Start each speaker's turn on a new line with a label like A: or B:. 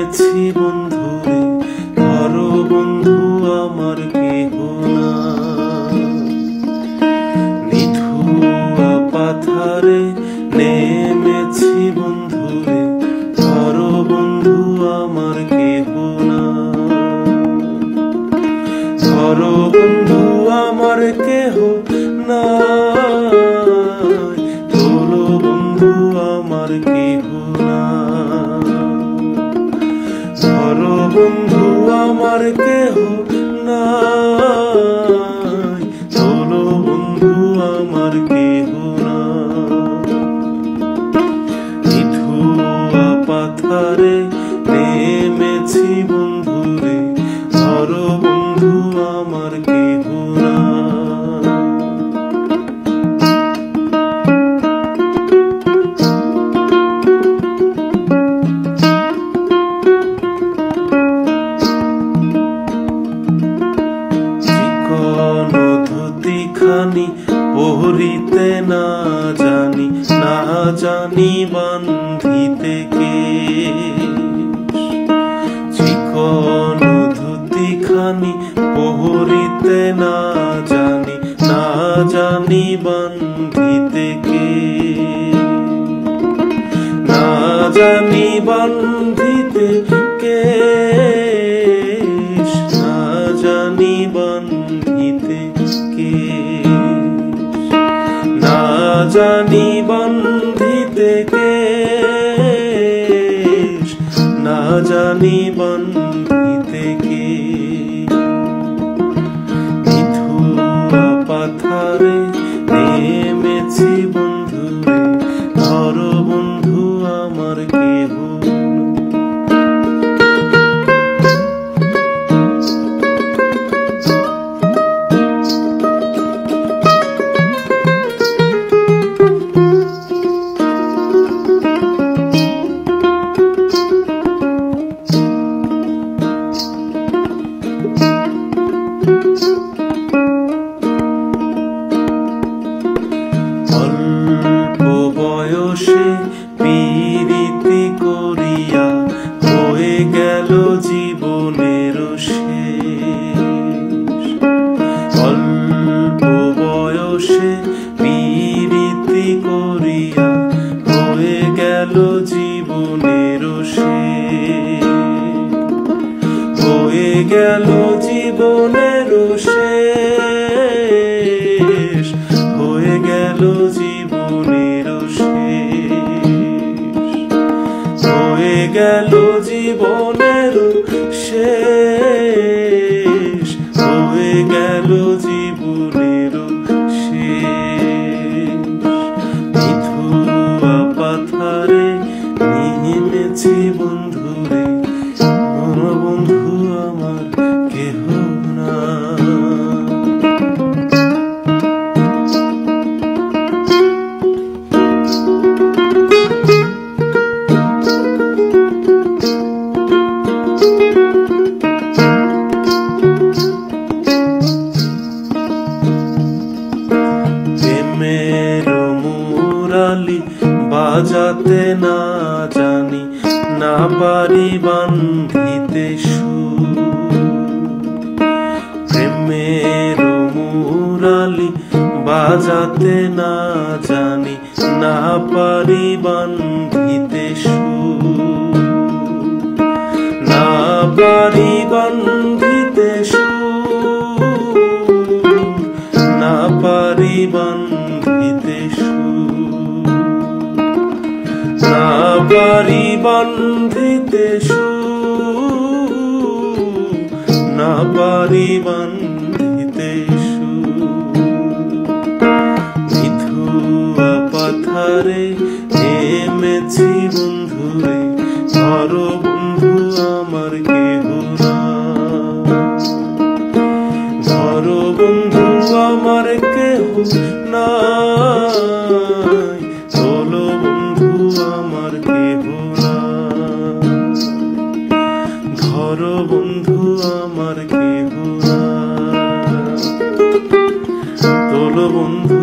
A: নেমেছি বন্ধুরে, ধরো বন্ধু আমার কেহ না। নিথুয়া পাথারে নেমেছি বন্ধুরে, ধরো বন্ধু আমার কেহ না। ধরো বন্ধু আমার কেহ না, তোলো বন্ধু আমার কেহ না। ধরো বন্ধু আমার কেহ না, তোলো বন্ধু আমার কেহ না। নিথুয়া পাথারে নেমেছি বন্ধুরে, ধরো বন্ধু আমার কেহ না। ধুতিখানি পরিতে না জানি, না জানি বান্ধিতে কেশ। চিকন ধুতিখানি পরিতে না জানি, না জানি বান্ধিতে কেশ। না জানি বান্ধিতে কেশ, না জানি বান্ধিতে কেশ। না জানি বান্ধিতে কেশ, না জানি বান্ধিতে কেশ। নিথুয়া পাথারে নেমেছি বন্ধুরে, ধরো বন্ধু আমার কেহ না। অল্প বয়সে পীড়িতি করিয়া হয়ে গেল জীবনের শেষ। অল্প বয়সে পীড়িতি করিয়া হয়ে গেল জীবনের শেষ। হয়ে গেল জীবনের শেষ, হয়ে গেল জীবনের শেষ। হয়ে গেল জীবনের শেষ, হয়ে গেল জীবনের শেষ। নিথুয়া পাথারে নেমেছি বন্ধুরে, ধরো বন্ধু আমার কেহ না। প্রেমের মুরালি বাজাতে না জানি, না পারি বান্ধিতে সুর। প্রেমের মুরালি বাজাতে না জানি, না পারি বান্ধিতে সুর। না পারি বান্ধিতে সুর, না পারি বান্ধিতে সুর। না পারি বান্ধিতে সুর, না পারি বান্ধিতে সুর। নিথুয়া পাথারে নেমেছি বন্ধুরে, ধরো বন্ধু আমার কেহ না। ধরো বন্ধু আমার কেহ না, তোলো বন্ধু আমার কেহ না। ধরো বন্ধু আমার কেহ না, তোলো বন্ধু